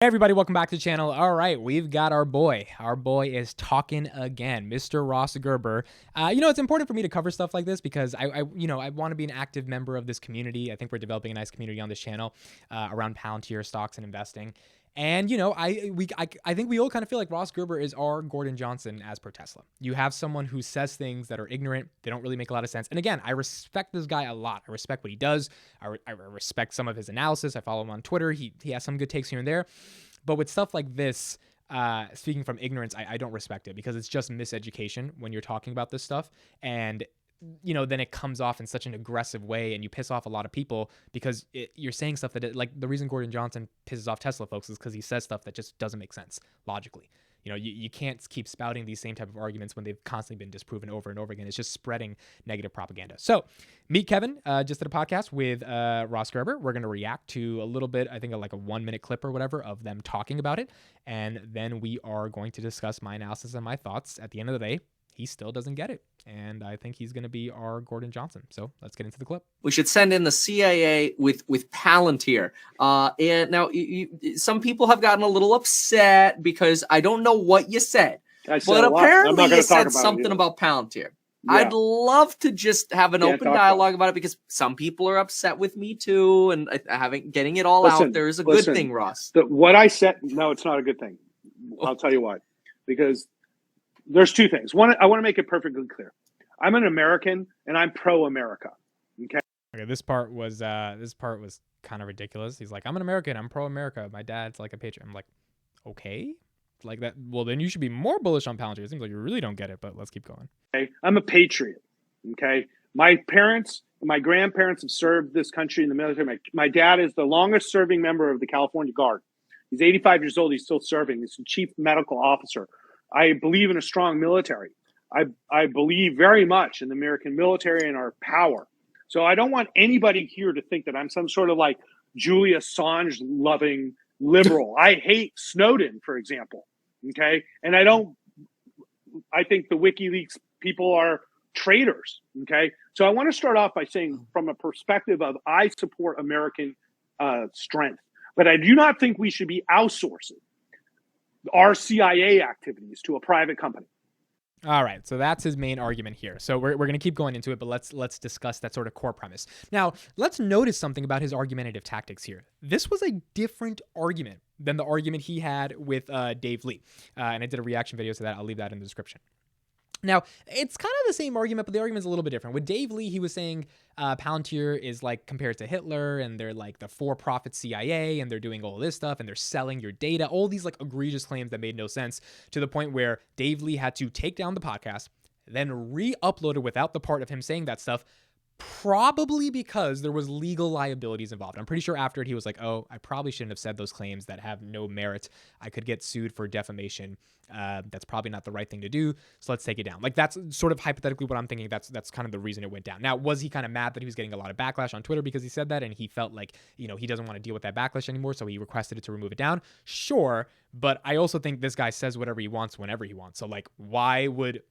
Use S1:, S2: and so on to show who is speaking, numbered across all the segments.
S1: Hey everybody, welcome back to the channel. All right, we've got our boy. Our boy is talking again, Mr. Ross Gerber. It's important for me to cover stuff like this because I want to be an active member of this community. I think we're developing a nice community on this channel around Palantir stocks and investing. And I think we all kind of feel like Ross Gerber is our Gordon Johnson as per Tesla. You have someone who says things that are ignorant. They don't really make a lot of sense. And again, I respect this guy a lot. I respect what he does. I respect some of his analysis. I follow him on Twitter. He has some good takes here and there. But with stuff like this, speaking from ignorance, I don't respect it because it's just miseducation when you're talking about this stuff. And then it comes off in such an aggressive way and you piss off a lot of people because you're saying stuff that, like, the reason Gordon Johnson pisses off Tesla folks is because he says stuff that just doesn't make sense logically. You can't keep spouting these same type of arguments when they've constantly been disproven over and over again. It's just spreading negative propaganda. So meet Kevin, just did a podcast with Ross Gerber. We're going to react to a little bit, I think like a 1 minute clip or whatever of them talking about it. And then we are going to discuss my analysis and my thoughts. At the end of the day, he still doesn't get it. And I think he's going to be our Gordon Johnson. So let's get into the clip.
S2: We should send in the CIA with Palantir. And now some people have gotten a little upset because I don't know what you said. But apparently you said something about Palantir. Yeah. I'd love to just have an open dialogue about it because some people are upset with me too. And getting it all out there is a good thing, Ross.
S3: What I said, no, it's not a good thing. I'll tell you why. Because there's two things. One, I want to make it perfectly clear. I'm an American and I'm pro-America.
S1: Okay, this part was kind of ridiculous. He's like, I'm an American, I'm pro-America. My dad's like a patriot. I'm like, okay, like that. Well, then you should be more bullish on Palantir. It seems like you really don't get it, but let's keep going.
S3: Okay, I'm a patriot. Okay, my parents, my grandparents have served this country in the military. My dad is the longest serving member of the California Guard. He's 85 years old. He's still serving. He's the chief medical officer. I believe in a strong military. I believe very much in the American military and our power. So I don't want anybody here to think that I'm some sort of like Julia Assange loving liberal. I hate Snowden, for example. Okay. And I think the WikiLeaks people are traitors. Okay. So I want to start off by saying from a perspective of I support American strength, but I do not think we should be outsourcing our CIA activities to a private company.
S1: All right, so that's his main argument here. So we're going to keep going into it, but let's discuss that sort of core premise. Now, let's notice something about his argumentative tactics here. This was a different argument than the argument he had with Dave Lee, and I did a reaction video to that. I'll leave that in the description. Now, it's kind of the same argument, but the argument's a little bit different. With Dave Lee, he was saying Palantir is like compared to Hitler, and they're like the for-profit CIA, and they're doing all this stuff, and they're selling your data, all these like egregious claims that made no sense, to the point where Dave Lee had to take down the podcast, then re-upload it without the part of him saying that stuff, probably because there was legal liabilities involved. I'm pretty sure after it, he was like, oh, I probably shouldn't have said those claims that have no merit. I could get sued for defamation. That's probably not the right thing to do. So let's take it down. Like, that's sort of hypothetically what I'm thinking. That's kind of the reason it went down. Now, was he kind of mad that he was getting a lot of backlash on Twitter because he said that, and he felt like, he doesn't want to deal with that backlash anymore, so he requested it to remove it down? Sure. But I also think this guy says whatever he wants whenever he wants. So like, why would...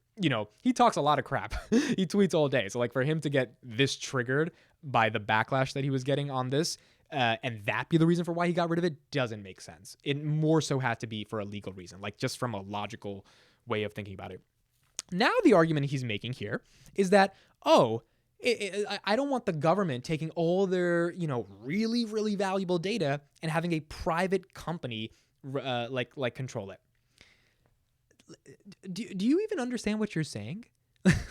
S1: he talks a lot of crap. He tweets all day. So like, for him to get this triggered by the backlash that he was getting on this, and that be the reason for why he got rid of it, doesn't make sense. It more so had to be for a legal reason, like just from a logical way of thinking about it. Now the argument he's making here is that, I don't want the government taking all their, really, really valuable data and having a private company like control it. Do you even understand what you're saying?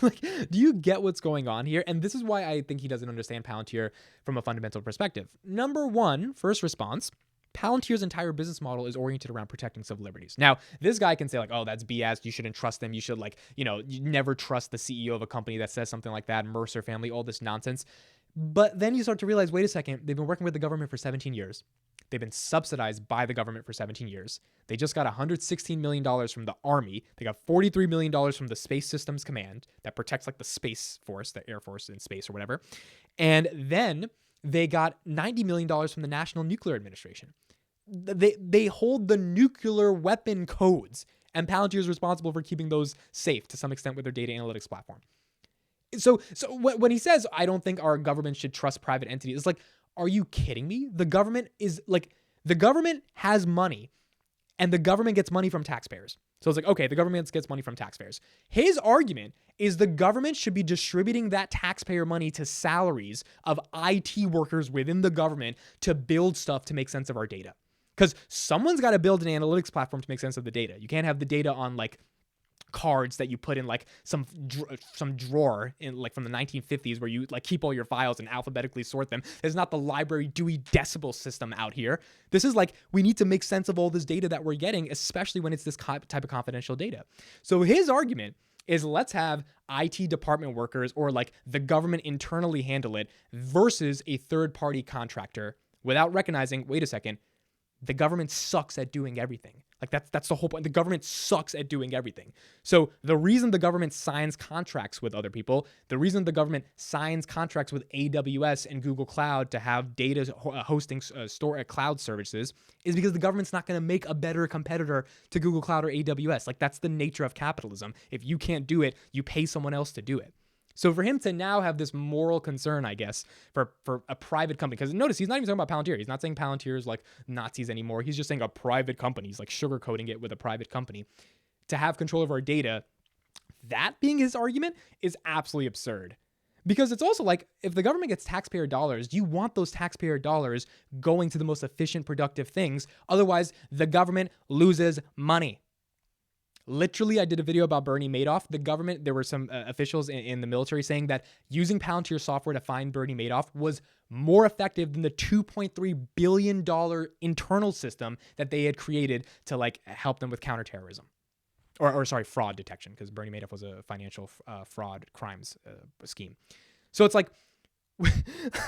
S1: Like, do you get what's going on here? And this is why I think he doesn't understand Palantir from a fundamental perspective. Number one, first response, Palantir's entire business model is oriented around protecting civil liberties. Now, this guy can say like, oh, that's BS. You shouldn't trust them. You should you never trust the CEO of a company that says something like that, Mercer family, all this nonsense. But then you start to realize, wait a second, they've been working with the government for 17 years. They've been subsidized by the government for 17 years. They just got $116 million from the Army. They got $43 million from the Space Systems Command that protects like the Space Force, the Air Force in space or whatever. And then they got $90 million from the National Nuclear Administration. They hold the nuclear weapon codes, and Palantir is responsible for keeping those safe to some extent with their data analytics platform. So when he says, I don't think our government should trust private entities, it's like, are you kidding me? The government is like, the government has money and the government gets money from taxpayers. So it's like, okay, the government gets money from taxpayers. His argument is the government should be distributing that taxpayer money to salaries of IT workers within the government to build stuff to make sense of our data. Because someone's got to build an analytics platform to make sense of the data. You can't have the data on like cards that you put in like some drawer in like from the 1950s where you like keep all your files and alphabetically sort them. There's not the library Dewey Decimal System out here. This is like, we need to make sense of all this data that we're getting, especially when it's this type of confidential data. So his argument is, let's have IT department workers or like the government internally handle it versus a third-party contractor, without recognizing, wait a second, the government sucks at doing everything. Like that's the whole point. The government sucks at doing everything. So the reason the government signs contracts with other people, the reason the government signs contracts with AWS and Google Cloud to have data hosting store cloud services is because the government's not going to make a better competitor to Google Cloud or AWS. Like that's the nature of capitalism. If you can't do it, you pay someone else to do it. So for him to now have this moral concern, I guess, for a private company, because notice he's not even talking about Palantir. He's not saying Palantir is like Nazis anymore. He's just saying a private company. He's like sugarcoating it with a private company to have control of our data. That being his argument is absolutely absurd. Because it's also like, if the government gets taxpayer dollars, you want those taxpayer dollars going to the most efficient, productive things. Otherwise, the government loses money. Literally, I did a video about Bernie Madoff. The government, there were some officials in the military saying that using Palantir software to find Bernie Madoff was more effective than the $2.3 billion internal system that they had created to like help them with counterterrorism. Or fraud detection, because Bernie Madoff was a financial fraud crimes scheme. So it's like,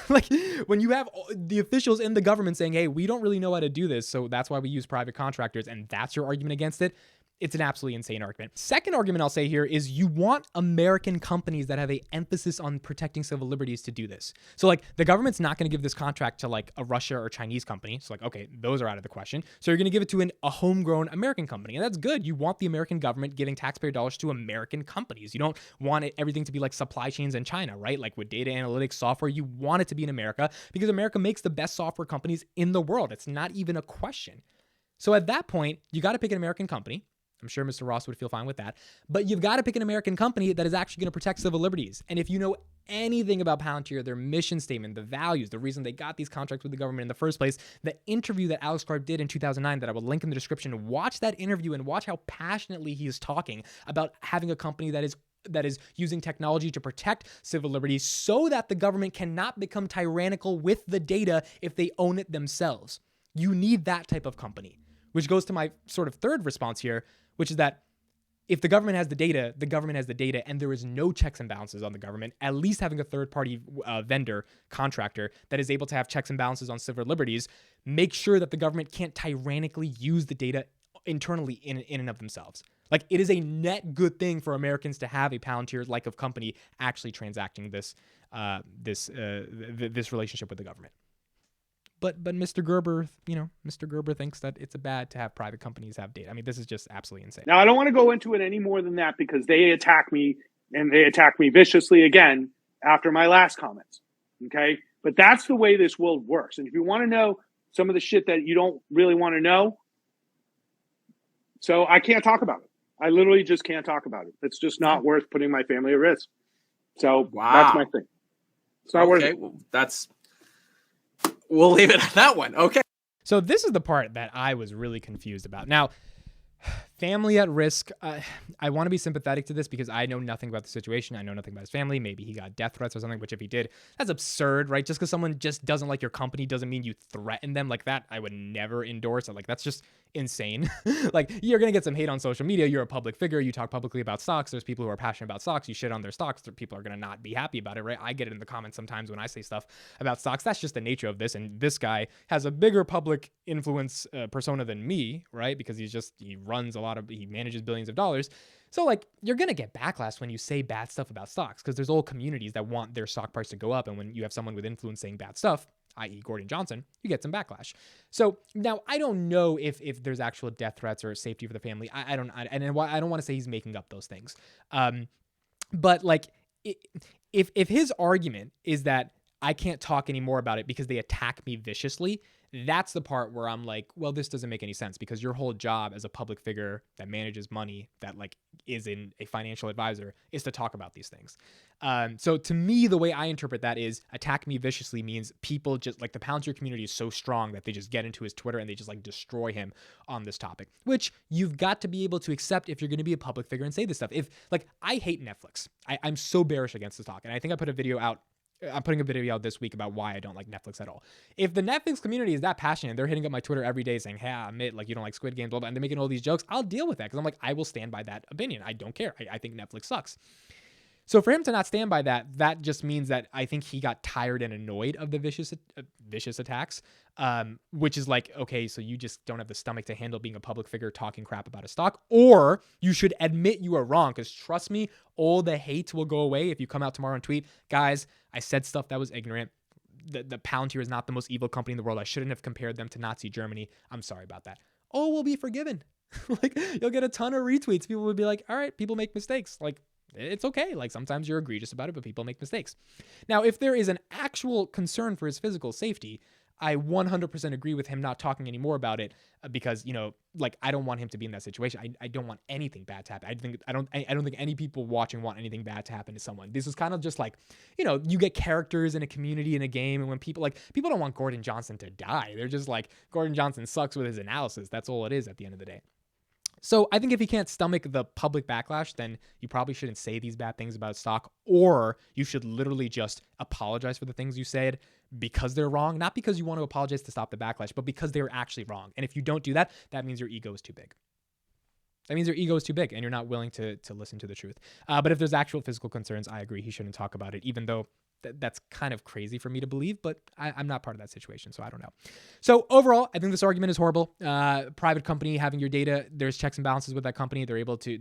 S1: like when you have the officials in the government saying, hey, we don't really know how to do this, so that's why we use private contractors, and that's your argument against it, it's an absolutely insane argument. Second argument I'll say here is you want American companies that have an emphasis on protecting civil liberties to do this. So like the government's not going to give this contract to like a Russia or Chinese company. So like, okay, those are out of the question. So you're going to give it to a homegrown American company. And that's good. You want the American government giving taxpayer dollars to American companies. You don't want everything to be like supply chains in China, right? Like with data analytics software, you want it to be in America because America makes the best software companies in the world. It's not even a question. So at that point, you got to pick an American company. I'm sure Mr. Ross would feel fine with that. But you've got to pick an American company that is actually going to protect civil liberties. And if you know anything about Palantir, their mission statement, the values, the reason they got these contracts with the government in the first place, the interview that Alex Karp did in 2009 that I will link in the description, watch that interview and watch how passionately he is talking about having a company that is using technology to protect civil liberties so that the government cannot become tyrannical with the data if they own it themselves. You need that type of company, which goes to my sort of third response here, which is that if the government has the data, the government has the data, and there is no checks and balances on the government, at least having a third-party vendor, contractor, that is able to have checks and balances on civil liberties, make sure that the government can't tyrannically use the data internally in and of themselves. Like, it is a net good thing for Americans to have a Palantir-like of company actually transacting this relationship with the government. But Mr. Gerber, Mr. Gerber thinks that it's bad to have private companies have data. I mean, this is just absolutely insane.
S3: Now, I don't want to go into it any more than that because they attack me, and they attack me viciously again after my last comments. Okay? But that's the way this world works. And if you want to know some of the shit that you don't really want to know, so I can't talk about it. I literally just can't talk about it. It's just not worth putting my family at risk. So That's my thing. It's not worth it.
S2: Well, we'll leave it at that one. Okay.
S1: So this is the part that I was really confused about. Now, family at risk. I want to be sympathetic to this because I know nothing about the situation. I know nothing about his family. Maybe he got death threats or something, which if he did, that's absurd, right? Just because someone just doesn't like your company doesn't mean you threaten them like that. I would never endorse it. Like, that's just insane. Like, you're going to get some hate on social media. You're a public figure. You talk publicly about stocks. There's people who are passionate about stocks. You shit on their stocks. People are going to not be happy about it, right? I get it in the comments sometimes when I say stuff about stocks. That's just the nature of this. And this guy has a bigger public influence persona than me, right? Because he runs he manages billions of dollars. So like, you're going to get backlash when you say bad stuff about stocks because there's whole communities that want their stock price to go up. And when you have someone with influence saying bad stuff, i.e. Gordon Johnson, you get some backlash. So now I don't know if there's actual death threats or safety for the family. I don't want to say he's making up those things. But like, if his argument is that I can't talk anymore about it because they attack me viciously. That's the part where I'm like, well, this doesn't make any sense because your whole job as a public figure that manages money, that like is in a financial advisor, is to talk about these things. So to me, the way I interpret that is attack me viciously means people just like the Palantir community is so strong that they just get into his Twitter and they just like destroy him on this topic, which you've got to be able to accept if you're going to be a public figure and say this stuff. If like I hate Netflix, I'm so bearish against this talk. And I think I put a video out. I'm putting a video out this week about why I don't like Netflix at all. If the Netflix community is that passionate, they're hitting up my Twitter every day saying, hey, I admit, like, you don't like Squid Game, blah, blah, and they're making all these jokes, I'll deal with that because I'm like, I will stand by that opinion. I don't care. I think Netflix sucks. So for him to not stand by that, that just means that I think he got tired and annoyed of the vicious attacks, which is like, okay, so you just don't have the stomach to handle being a public figure talking crap about a stock, or you should admit you are wrong, because trust me, all the hate will go away if you come out tomorrow and tweet, guys, I said stuff that was ignorant. The Palantir is not the most evil company in the world. I shouldn't have compared them to Nazi Germany. I'm sorry about that. All will be forgiven. Like, you'll get a ton of retweets. People would be like, all right, people make mistakes. Like, it's okay. Like, sometimes you're egregious about it, but people make mistakes. Now, if there is an actual concern for his physical safety, I 100% agree with him not talking anymore about it because, you know, like, I don't want him to be in that situation. I don't want anything bad to happen. I don't think any people watching want anything bad to happen to someone. This is kind of just like, you know, you get characters in a community in a game, and when people don't want Gordon Johnson to die. They're just like, Gordon Johnson sucks with his analysis. That's all it is at the end of the day. So I think if you can't stomach the public backlash, then you probably shouldn't say these bad things about stock, or you should literally just apologize for the things you said because they're wrong, not because you want to apologize to stop the backlash, but because they were actually wrong. And if you don't do that, that means your ego is too big. That means your ego is too big and you're not willing to listen to the truth. But if there's actual physical concerns, I agree he shouldn't talk about it, even though that's kind of crazy for me to believe, but I'm not part of that situation, so I don't know. So overall, I think this argument is horrible. Private company having your data, there's checks and balances with that company. They're able to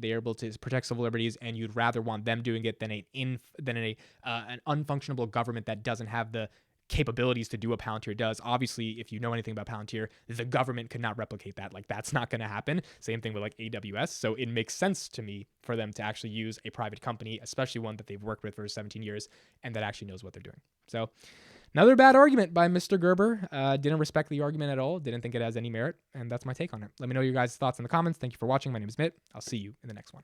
S1: protect civil liberties, and you'd rather want them doing it than an unfunctionable government that doesn't have the capabilities to do what Palantir does. Obviously, if you know anything about Palantir, the government could not replicate that. Like, that's not going to happen. Same thing with like AWS. So it makes sense to me for them to actually use a private company, especially one that they've worked with for 17 years and that actually knows what they're doing. So another bad argument by Mr. Gerber. Didn't respect the argument at all. Didn't think it has any merit. And that's my take on it. Let me know your guys' thoughts in the comments. Thank you for watching. My name is Mitt. I'll see you in the next one.